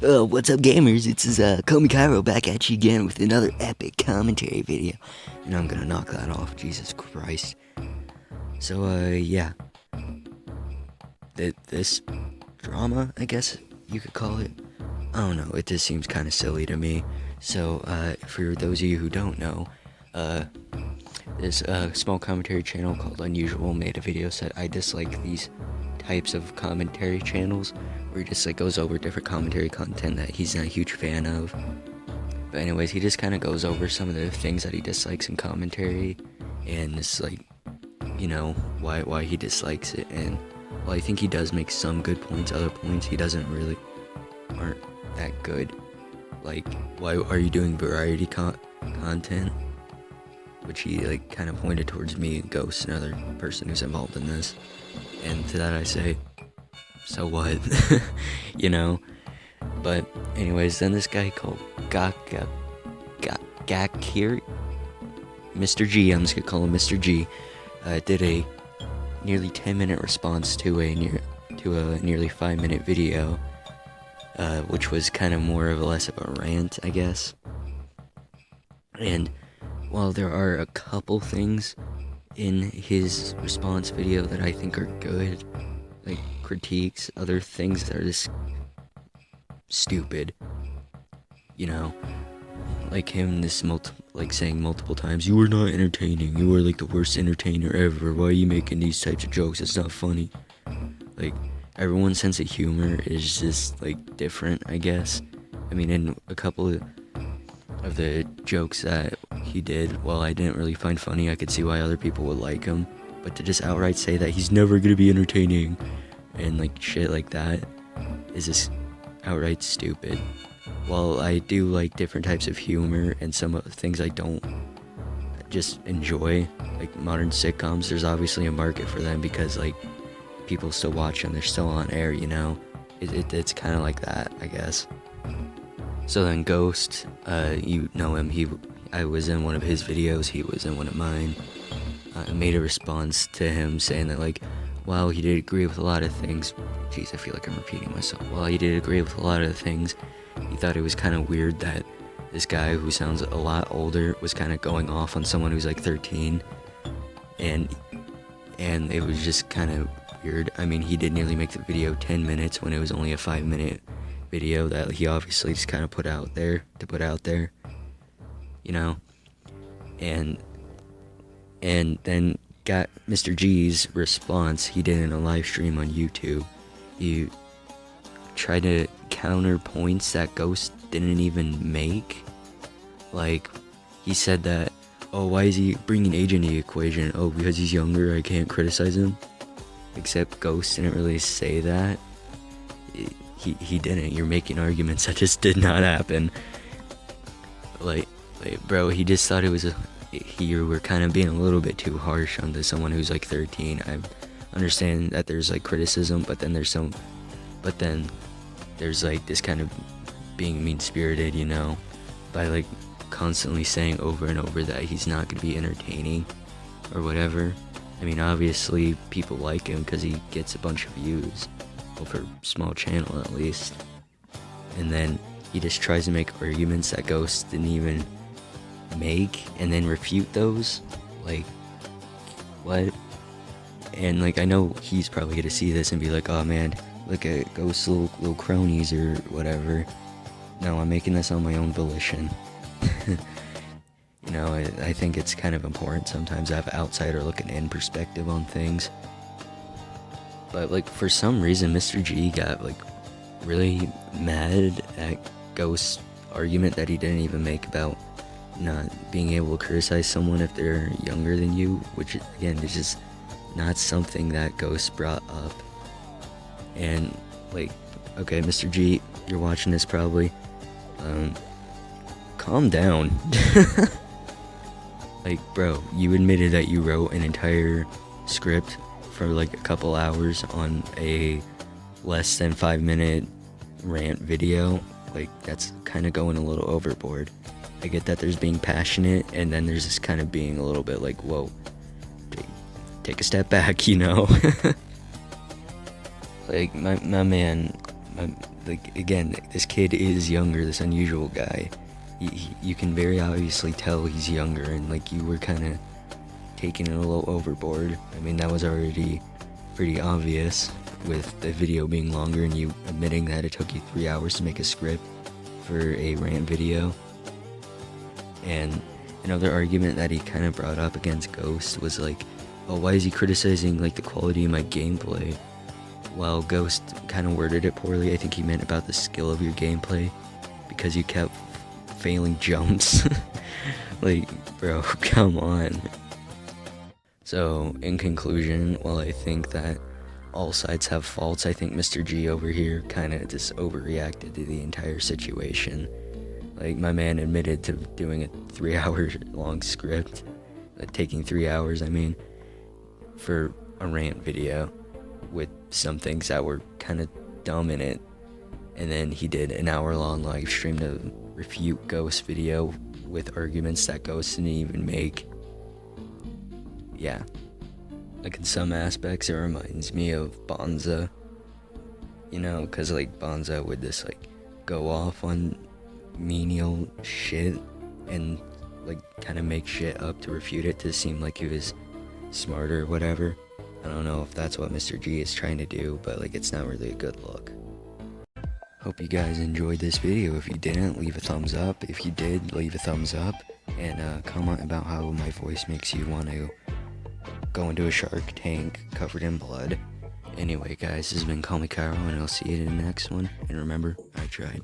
What's up, gamers? It's Komi Cairo back at you again with another epic commentary video. And I'm gonna knock that off, Jesus Christ. So, yeah. This drama, I guess you could call it. I don't know, it just seems kind of silly to me. So, for those of you who don't know, this small commentary channel called Unusual made a video said I dislike these types of commentary channels where he just like goes over different commentary content that he's not a huge fan of. But anyways, he just kind of goes over some of the things that he dislikes in commentary, and it's like, you know, why he dislikes it. And while I think he does make some good points, other points he doesn't really aren't that good. Like, why are you doing variety content? Which he like kind of pointed towards me and Ghost, another person who's involved in this. And to that I say, so what? You know? But anyways, then this guy called Gakkari, Mr. G, I'm just gonna call him Mr. G, did a nearly 10-minute response to a nearly 5-minute video, which was kind of more of a less of a rant, I guess. And while there are a couple things in his response video that I think are good, like critiques, other things that are just stupid, you know, like him saying multiple times, "You are not entertaining, you are like the worst entertainer ever, why are you making these types of jokes, it's not funny." Like, everyone's sense of humor is just like different, I guess. I mean, in a couple of the jokes that he did, while I didn't really find funny, I could see why other people would like him. But to just outright say that he's never gonna be entertaining and like shit like that is just outright stupid. While I do like different types of humor and some of the things I don't just enjoy, like modern sitcoms, there's obviously a market for them because like people still watch them, they're still on air, you know? It's kind of like that, I guess. So then Ghost, you know him, I was in one of his videos, he was in one of mine. I made a response to him saying that, like, while he did agree with a lot of things, jeez, I feel like I'm repeating myself. While he did agree with a lot of the things, he thought it was kind of weird that this guy who sounds a lot older was kind of going off on someone who's like 13, and it was just kind of weird. I mean, he did nearly make the video 10 minutes when it was only a 5-minute video that he obviously just kind of put out there, you know? And then got Mr. G's response he did in a live stream on YouTube. He tried to counter points that Ghost didn't even make. Like, he said that, oh, why is he bringing age into the equation? Oh, because he's younger, I can't criticize him. Except Ghost didn't really say that. He didn't. You're making arguments that just did not happen. Like bro, he just thought it was you were kind of being a little bit too harsh onto someone who's like 13. I understand that there's like criticism, but then there's like this kind of being mean-spirited, you know, by like constantly saying over and over that he's not going to be entertaining or whatever. I mean, obviously people like him because he gets a bunch of views, well, for a small channel at least. And then he just tries to make arguments that Ghost didn't even make and then refute those. Like, what? And like, I know he's probably gonna see this and be like, oh man, look at Ghost's little cronies or whatever. No, I'm making this on my own volition. You know, I think it's kind of important sometimes to have an outsider looking in perspective on things. But like, for some reason Mr. G got like really mad at Ghost's argument that he didn't even make about not being able to criticize someone if they're younger than you, which again is just not something that Ghost brought up. And like, okay, Mr. G, you're watching this probably, calm down. Like, bro, you admitted that you wrote an entire script for like a couple hours on a less than 5-minute rant video. Like, that's kind of going a little overboard. I get that there's being passionate, and then there's this kind of being a little bit like, whoa, take a step back, you know? Like, my man, like, again, this kid is younger, this unusual guy. You can very obviously tell he's younger, and like you were kind of taking it a little overboard. I mean, that was already pretty obvious with the video being longer and you admitting that it took you 3 hours to make a script for a rant video. And another argument that he kind of brought up against Ghost was like, oh, why is he criticizing like the quality of my gameplay? Well, Ghost kind of worded it poorly. I think he meant about the skill of your gameplay, because you kept failing jumps. Like, bro, come on. So, in conclusion, while I think that all sides have faults, I think Mr. G over here kind of just overreacted to the entire situation. Like, my man admitted to doing a 3-hour long script, taking 3 hours, I mean, for a rant video with some things that were kind of dumb in it. And then he did an hour-long live stream to refute Ghost video with arguments that Ghost didn't even make. Yeah. Like, in some aspects, it reminds me of Bonza. You know, because, like, Bonza would just, like, go off on menial shit and, like, kind of make shit up to refute it to seem like he was smart or whatever. I don't know if that's what Mr. G is trying to do, but, like, it's not really a good look. Hope you guys enjoyed this video. If you didn't, leave a thumbs up. If you did, leave a thumbs up. And comment about how my voice makes you want to go into a shark tank covered in blood. Anyway, guys, this has been Call Me Cairo, and I'll see you in the next one. And remember, I tried.